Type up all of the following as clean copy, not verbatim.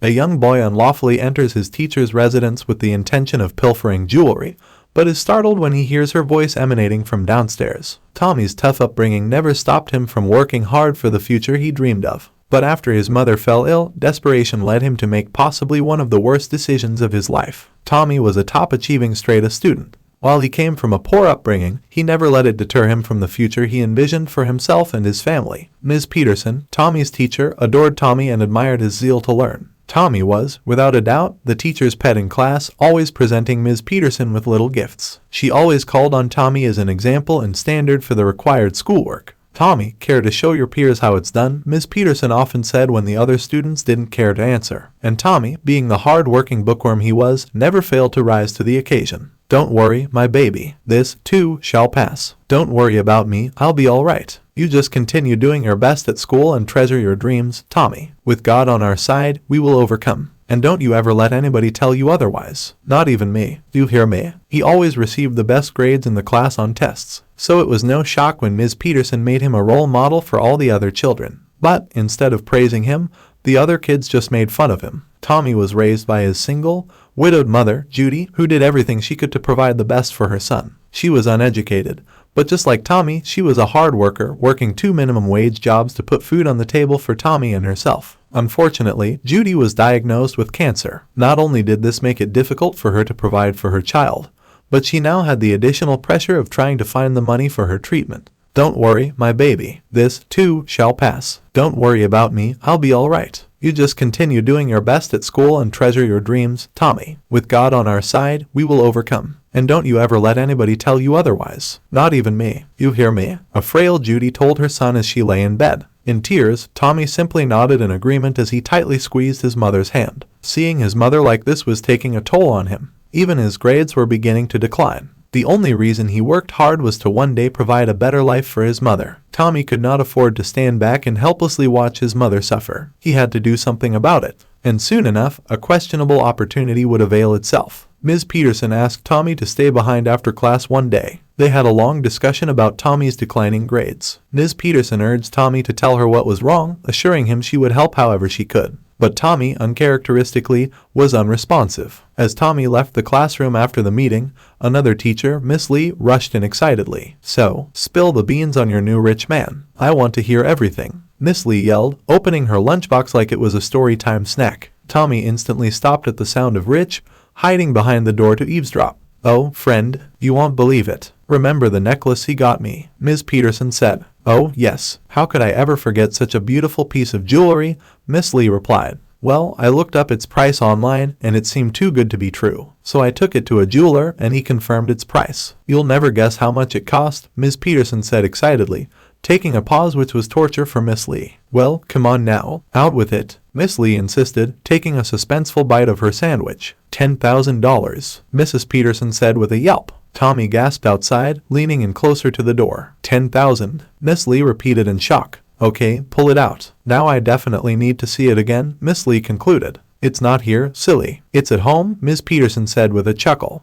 A young boy unlawfully enters his teacher's residence with the intention of pilfering jewelry, but is startled when he hears her voice emanating from downstairs. Tommy's tough upbringing never stopped him from working hard for the future he dreamed of. But after his mother fell ill, desperation led him to make possibly one of the worst decisions of his life. Tommy was a top-achieving straight-A student. While he came from a poor upbringing, he never let it deter him from the future he envisioned for himself and his family. Ms. Peterson, Tommy's teacher, adored Tommy and admired his zeal to learn. Tommy was, without a doubt, the teacher's pet in class, always presenting Ms. Peterson with little gifts. She always called on Tommy as an example and standard for the required schoolwork. "Tommy, care to show your peers how it's done?" Ms. Peterson often said when the other students didn't care to answer. And Tommy, being the hard-working bookworm he was, never failed to rise to the occasion. "Don't worry, my baby. This, too, shall pass. Don't worry about me, I'll be all right. You just continue doing your best at school and treasure your dreams, Tommy. With God on our side, we will overcome. And don't you ever let anybody tell you otherwise. Not even me. Do you hear me?" He always received the best grades in the class on tests, so it was no shock when Ms. Peterson made him a role model for all the other children. But, instead of praising him, the other kids just made fun of him. Tommy was raised by his single, widowed mother, Judy, who did everything she could to provide the best for her son. She was uneducated, but just like Tommy, she was a hard worker, working 2 minimum wage jobs to put food on the table for Tommy and herself. Unfortunately, Judy was diagnosed with cancer. Not only did this make it difficult for her to provide for her child, but she now had the additional pressure of trying to find the money for her treatment. "Don't worry, my baby. This, too, shall pass. Don't worry about me, I'll be all right. You just continue doing your best at school and treasure your dreams, Tommy. With God on our side, we will overcome. And don't you ever let anybody tell you otherwise. Not even me. You hear me?" A frail Judy told her son as she lay in bed. In tears, Tommy simply nodded in agreement as he tightly squeezed his mother's hand. Seeing his mother like this was taking a toll on him. Even his grades were beginning to decline. The only reason he worked hard was to one day provide a better life for his mother. Tommy could not afford to stand back and helplessly watch his mother suffer. He had to do something about it. And soon enough, a questionable opportunity would avail itself. Ms. Peterson asked Tommy to stay behind after class one day. They had a long discussion about Tommy's declining grades. Ms. Peterson urged Tommy to tell her what was wrong, assuring him she would help however she could. But Tommy, uncharacteristically, was unresponsive. As Tommy left the classroom after the meeting, another teacher, Miss Lee, rushed in excitedly. "So, spill the beans on your new rich man. I want to hear everything," Miss Lee yelled, opening her lunchbox like it was a story-time snack. Tommy instantly stopped at the sound of Rich, hiding behind the door to eavesdrop. "Oh, friend, you won't believe it. Remember the necklace he got me?" Ms. Peterson said. "Oh, yes. How could I ever forget such a beautiful piece of jewelry?" Miss Lee replied. "Well, I looked up its price online and it seemed too good to be true. So I took it to a jeweler and he confirmed its price. You'll never guess how much it cost," Ms. Peterson said excitedly, taking a pause which was torture for Miss Lee. "Well, come on now. Out with it," Miss Lee insisted, taking a suspenseful bite of her sandwich. $10,000, Mrs. Peterson said with a yelp. Tommy gasped outside, leaning in closer to the door. 10,000, Miss Lee repeated in shock. "Okay, pull it out. Now I definitely need to see it again," Miss Lee concluded. "It's not here, silly. It's at home," Ms. Peterson said with a chuckle.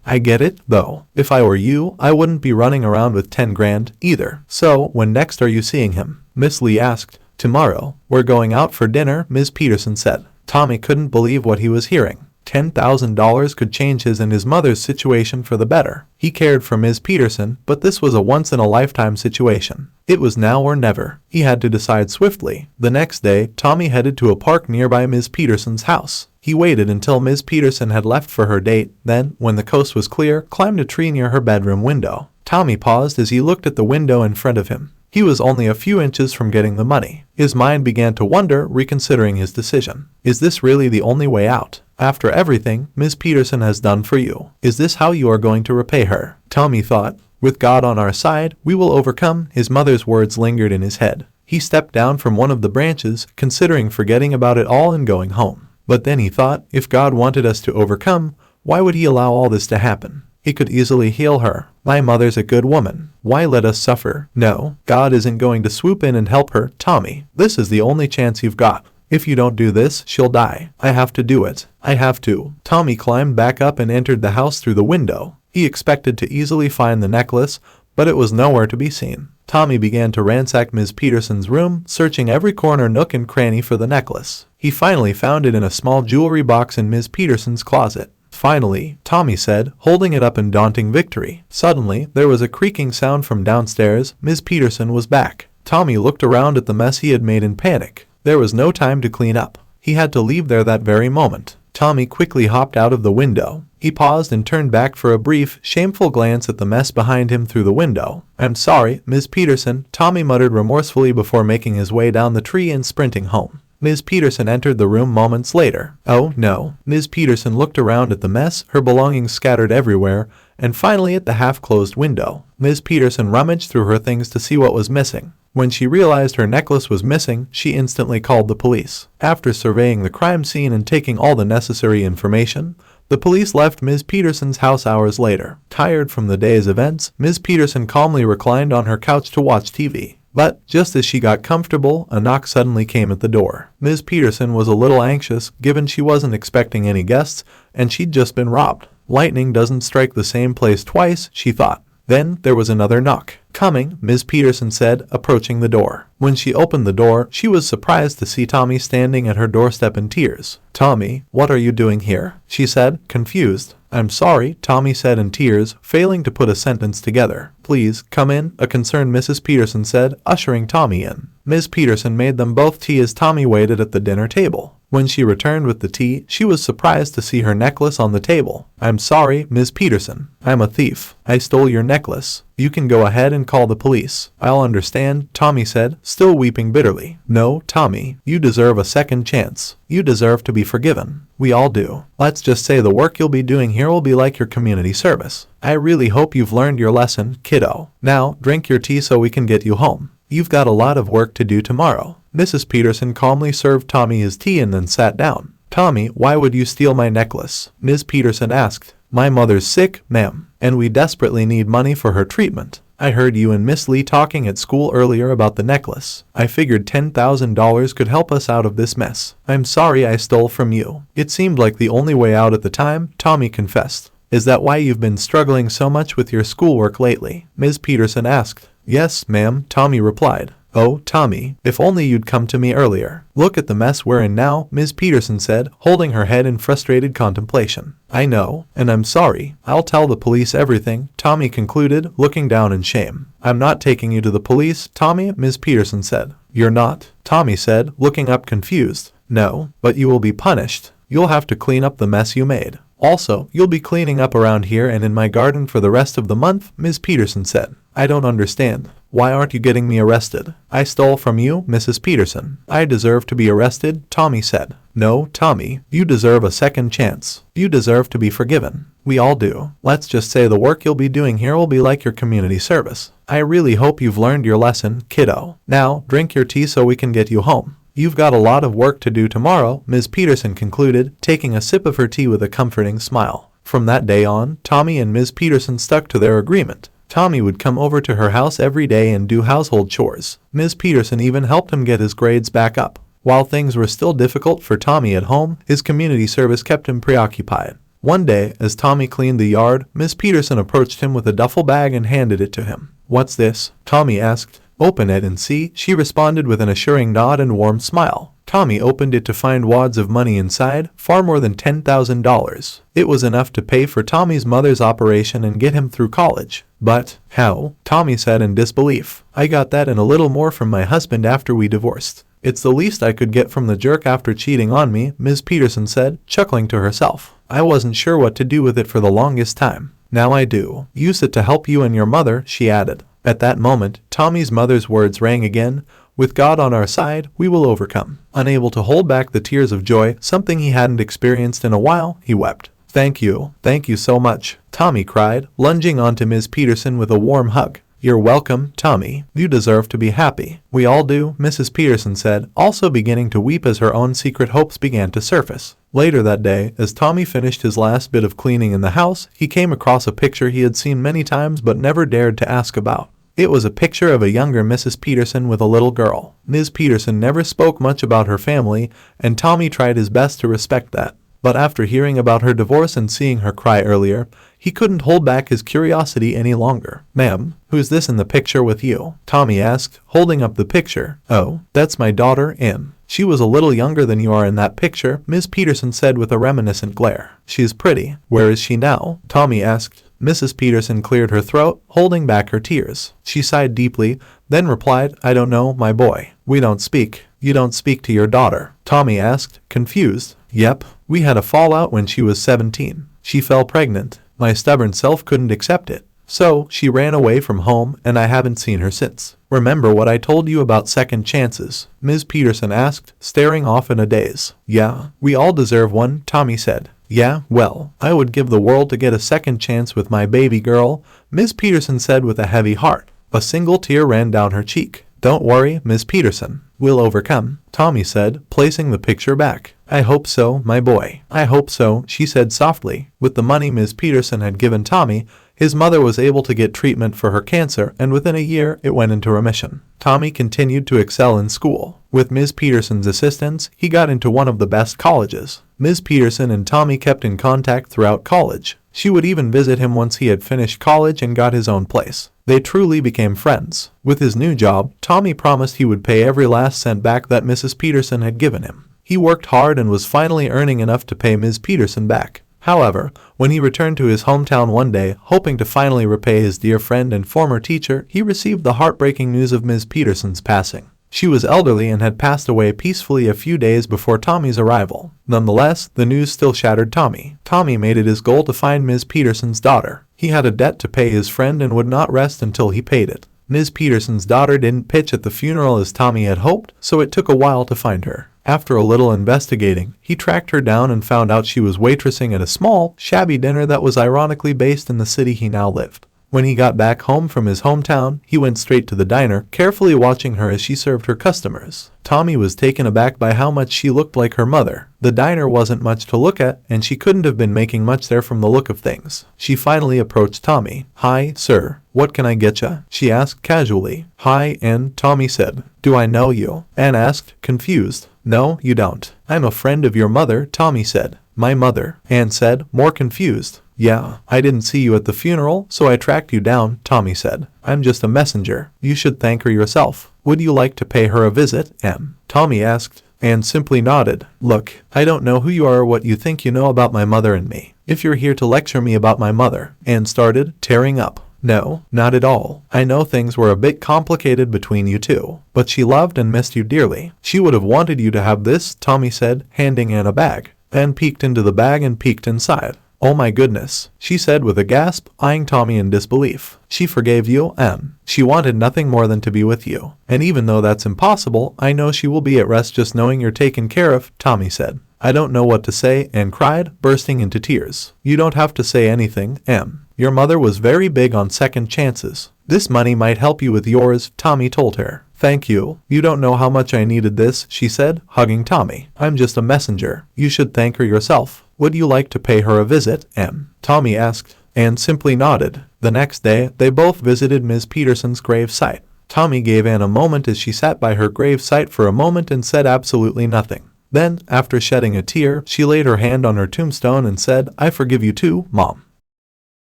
I get it, though. If I were you, I wouldn't be running around with 10 grand, either. So, when next are you seeing him?" Miss Lee asked. "Tomorrow. We're going out for dinner," Ms. Peterson said. Tommy couldn't believe what he was hearing. $10,000 could change his and his mother's situation for the better. He cared for Ms. Peterson, but this was a once-in-a-lifetime situation. It was now or never. He had to decide swiftly. The next day, Tommy headed to a park nearby Ms. Peterson's house. He waited until Ms. Peterson had left for her date, then, when the coast was clear, climbed a tree near her bedroom window. Tommy paused as he looked at the window in front of him. He was only a few inches from getting the money. His mind began to wonder, reconsidering his decision. Is this really the only way out? After everything Ms. Peterson has done for you, is this how you are going to repay her? Tommy thought. With God on our side, we will overcome. His mother's words lingered in his head. He stepped down from one of the branches, considering forgetting about it all and going home. But then he thought, if God wanted us to overcome, why would he allow all this to happen? He could easily heal her. My mother's a good woman. Why let us suffer? No, God isn't going to swoop in and help her, Tommy. This is the only chance you've got. If you don't do this, she'll die. I have to do it. I have to. Tommy climbed back up and entered the house through the window. He expected to easily find the necklace, but it was nowhere to be seen. Tommy began to ransack Ms. Peterson's room, searching every corner, nook and cranny for the necklace. He finally found it in a small jewelry box in Ms. Peterson's closet. Finally, Tommy said, holding it up in daunting victory. Suddenly, there was a creaking sound from downstairs. Ms. Peterson was back. Tommy looked around at the mess he had made in panic. There was no time to clean up. He had to leave there that very moment. Tommy quickly hopped out of the window. He paused and turned back for a brief, shameful glance at the mess behind him through the window. "I'm sorry, Ms. Peterson," Tommy muttered remorsefully before making his way down the tree and sprinting home. Ms. Peterson entered the room moments later. "Oh, no." Ms. Peterson looked around at the mess, her belongings scattered everywhere, and finally at the half-closed window. Ms. Peterson rummaged through her things to see what was missing. When she realized her necklace was missing, she instantly called the police. After surveying the crime scene and taking all the necessary information, the police left Ms. Peterson's house hours later. Tired from the day's events, Ms. Peterson calmly reclined on her couch to watch TV. But, just as she got comfortable, a knock suddenly came at the door. Ms. Peterson was a little anxious, given she wasn't expecting any guests, and she'd just been robbed. Lightning doesn't strike the same place twice, she thought. Then, there was another knock. "Coming," Ms. Peterson said, approaching the door. When she opened the door, she was surprised to see Tommy standing at her doorstep in tears. "Tommy, what are you doing here?" she said, confused. "I'm sorry," Tommy said in tears, failing to put a sentence together. "Please, come in," a concerned Mrs. Peterson said, ushering Tommy in. Ms. Peterson made them both tea as Tommy waited at the dinner table. When she returned with the tea, she was surprised to see her necklace on the table. "I'm sorry, Ms. Peterson. I'm a thief. I stole your necklace. You can go ahead and call the police." "I'll understand," Tommy said, still weeping bitterly. "No, Tommy, you deserve a second chance. You deserve to be forgiven. We all do. Let's just say the work you'll be doing here will be like your community service. I really hope you've learned your lesson, kiddo. Now, drink your tea so we can get you home. You've got a lot of work to do tomorrow." Mrs. Peterson calmly served Tommy his tea and then sat down. "Tommy, why would you steal my necklace?" Ms. Peterson asked. "My mother's sick, ma'am, and we desperately need money for her treatment. I heard you and Miss Lee talking at school earlier about the necklace. I figured $10,000 could help us out of this mess. I'm sorry I stole from you. It seemed like the only way out at the time," Tommy confessed. "Is that why you've been struggling so much with your schoolwork lately?" Ms. Peterson asked. "Yes, ma'am," Tommy replied. "Oh, Tommy, if only you'd come to me earlier. Look at the mess we're in now," Ms. Peterson said, holding her head in frustrated contemplation. "I know, and I'm sorry. I'll tell the police everything," Tommy concluded, looking down in shame. "I'm not taking you to the police, Tommy," Ms. Peterson said. "You're not?" Tommy said, looking up confused. "No, but you will be punished. You'll have to clean up the mess you made. Also, you'll be cleaning up around here and in my garden for the rest of the month," Ms. Peterson said. "I don't understand. Why aren't you getting me arrested?" "I stole from you, Mrs. Peterson. I deserve to be arrested," Tommy said. "No, Tommy, you deserve a second chance. You deserve to be forgiven. We all do. Let's just say the work you'll be doing here will be like your community service. I really hope you've learned your lesson, kiddo. Now, drink your tea so we can get you home. You've got a lot of work to do tomorrow," Ms. Peterson concluded, taking a sip of her tea with a comforting smile. From that day on, Tommy and Ms. Peterson stuck to their agreement. Tommy would come over to her house every day and do household chores. Ms. Peterson even helped him get his grades back up. While things were still difficult for Tommy at home, his community service kept him preoccupied. One day, as Tommy cleaned the yard, Ms. Peterson approached him with a duffel bag and handed it to him. "What's this?" Tommy asked. "Open it and see," she responded with an assuring nod and warm smile. Tommy opened it to find wads of money inside, far more than $10,000. It was enough to pay for Tommy's mother's operation and get him through college. "But, how?" Tommy said in disbelief. "I got that and a little more from my husband after we divorced. It's the least I could get from the jerk after cheating on me," Ms. Peterson said, chuckling to herself. "I wasn't sure what to do with it for the longest time. Now I do. Use it to help you and your mother," she added. At that moment, Tommy's mother's words rang again. "With God on our side, we will overcome." Unable to hold back the tears of joy, something he hadn't experienced in a while, he wept. Thank you so much," Tommy cried, lunging onto Ms. Peterson with a warm hug. "You're welcome, Tommy. You deserve to be happy." "We all do," Mrs. Peterson said, also beginning to weep as her own secret hopes began to surface. Later that day, as Tommy finished his last bit of cleaning in the house, he came across a picture he had seen many times but never dared to ask about. It was a picture of a younger Mrs. Peterson with a little girl. Ms. Peterson never spoke much about her family, and Tommy tried his best to respect that. But after hearing about her divorce and seeing her cry earlier, he couldn't hold back his curiosity any longer. "Ma'am, who's this in the picture with you?" Tommy asked, holding up the picture. "Oh, that's my daughter, Anne. She was a little younger than you are in that picture, Ms. Peterson said with a reminiscent glare. She's pretty. Where is she now? Tommy asked. Mrs. Peterson cleared her throat, holding back her tears. She sighed deeply, then replied, I don't know, my boy. We don't speak. You don't speak to your daughter? Tommy asked, confused. Yep. We had a fallout when she was 17. She fell pregnant. My stubborn self couldn't accept it. So, she ran away from home and I haven't seen her since. Remember what I told you about second chances? Ms. Peterson asked, staring off in a daze. Yeah, we all deserve one, Tommy said. Yeah, well, I would give the world to get a second chance with my baby girl, Ms. Peterson said with a heavy heart. A single tear ran down her cheek. Don't worry, Ms. Peterson. We'll overcome, Tommy said, placing the picture back. I hope so, my boy. I hope so, she said softly. With the money Ms. Peterson had given Tommy, his mother was able to get treatment for her cancer, and within a year it went into remission. Tommy continued to excel in school. With Ms. Peterson's assistance, he got into one of the best colleges. Ms. Peterson and Tommy kept in contact throughout college. She would even visit him once he had finished college and got his own place. They truly became friends. With his new job, Tommy promised he would pay every last cent back that Mrs. Peterson had given him. He worked hard and was finally earning enough to pay Ms. Peterson back. However, when he returned to his hometown one day, hoping to finally repay his dear friend and former teacher, he received the heartbreaking news of Ms. Peterson's passing. She was elderly and had passed away peacefully a few days before Tommy's arrival. Nonetheless, the news still shattered Tommy. Tommy made it his goal to find Ms. Peterson's daughter. He had a debt to pay his friend and would not rest until he paid it. Ms. Peterson's daughter didn't pitch at the funeral as Tommy had hoped, so it took a while to find her. After a little investigating, he tracked her down and found out she was waitressing at a small, shabby dinner that was ironically based in the city he now lived. When he got back home from his hometown, he went straight to the diner, carefully watching her as she served her customers. Tommy was taken aback by how much she looked like her mother. The diner wasn't much to look at, and she couldn't have been making much there from the look of things. She finally approached Tommy. Hi, sir. What can I get ya? She asked casually. Hi, Ann, Tommy said. Do I know you? Ann asked, confused. No, you don't. I'm a friend of your mother, Tommy said. My mother, Ann said, more confused. Yeah, I didn't see you at the funeral, so I tracked you down, Tommy said. I'm just a messenger. You should thank her yourself. Would you like to pay her a visit, Em? Tommy asked. Ann simply nodded. Look, I don't know who you are or what you think you know about my mother and me. If you're here to lecture me about my mother, Ann started, tearing up. No, not at all. I know things were a bit complicated between you two, but she loved and missed you dearly. She would have wanted you to have this, Tommy said, handing Ann a bag. Ann peeked into the bag and peeked inside. Oh my goodness, she said with a gasp, eyeing Tommy in disbelief. She forgave you, Em. She wanted nothing more than to be with you. And even though that's impossible, I know she will be at rest just knowing you're taken care of, Tommy said. I don't know what to say, Ann cried, bursting into tears. You don't have to say anything, Em. Your mother was very big on second chances. This money might help you with yours, Tommy told her. Thank you. You don't know how much I needed this, she said, hugging Tommy. I'm just a messenger. You should thank her yourself. Would you like to pay her a visit, Em? Tommy asked, and simply nodded. The next day, they both visited Ms. Peterson's grave site. Tommy gave Ann a moment as she sat by her grave site for a moment and said absolutely nothing. Then, after shedding a tear, she laid her hand on her tombstone and said, I forgive you too, Mom.